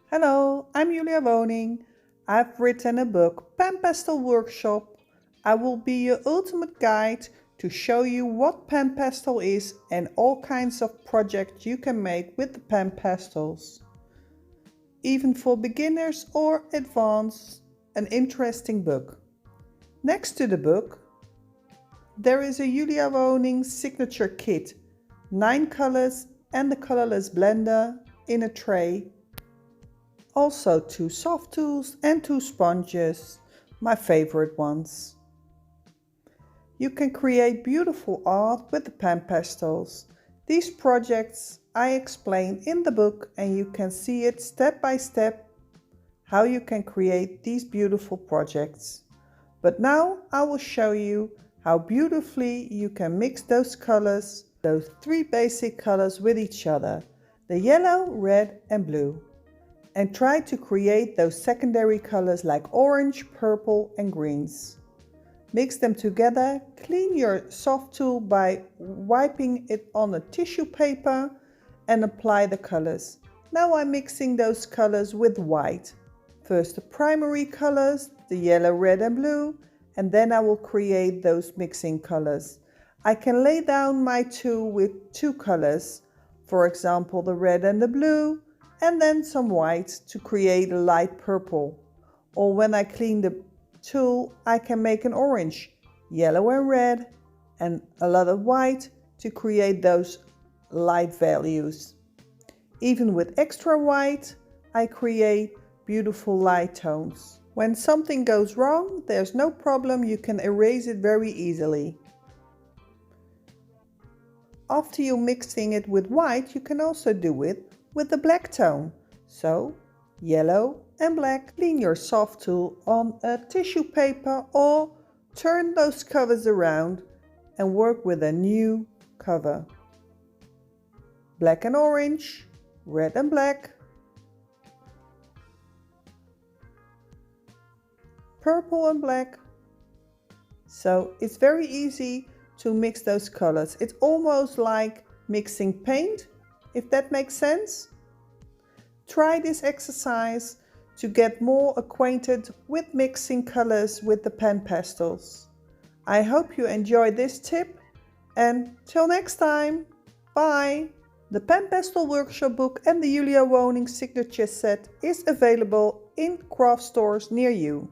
Hello, I'm Julia Woning. I've written a book, PanPastel Workshop. I will be your ultimate guide to show you what PanPastel is and all kinds of projects you can make with the PanPastels. Even for beginners or advanced, an interesting book. Next to the book, there is a Julia Woning Signiture kit, 9 colors and the colorless blender in a tray. Also 2 soft tools and 2 sponges, my favorite ones. You can create beautiful art with the PanPastels. These projects I explain in the book and you can see it step by step how you can create these beautiful projects. But now I will show you how beautifully you can mix those colors, those 3 basic colors with each other, the yellow, red and blue. And try to create those secondary colors like orange, purple and greens. Mix them together, clean your soft tool by wiping it on a tissue paper and apply the colors. Now I'm mixing those colors with white. First the primary colors, the yellow, red and blue, and then I will create those mixing colors. I can lay down my tool with 2 colors, for example the red and the blue, and then some white to create a light purple. Or when I clean the tool, I can make an orange, yellow and red, and a lot of white to create those light values. Even with extra white, I create beautiful light tones. When something goes wrong, there's no problem, you can erase it very easily. After you're mixing it with white, you can also do it with the black tone. So, yellow and black. Clean your soft tool on a tissue paper or turn those covers around and work with a new cover. Black and orange, red and black, purple and black. So it's very easy to mix those colors. It's almost like mixing paint, if that makes sense. Try this exercise to get more acquainted with mixing colors with the PanPastels. I hope you enjoyed this tip and till next time, bye! The PanPastel Workshop book and the Julia Woning Signature set is available in craft stores near you.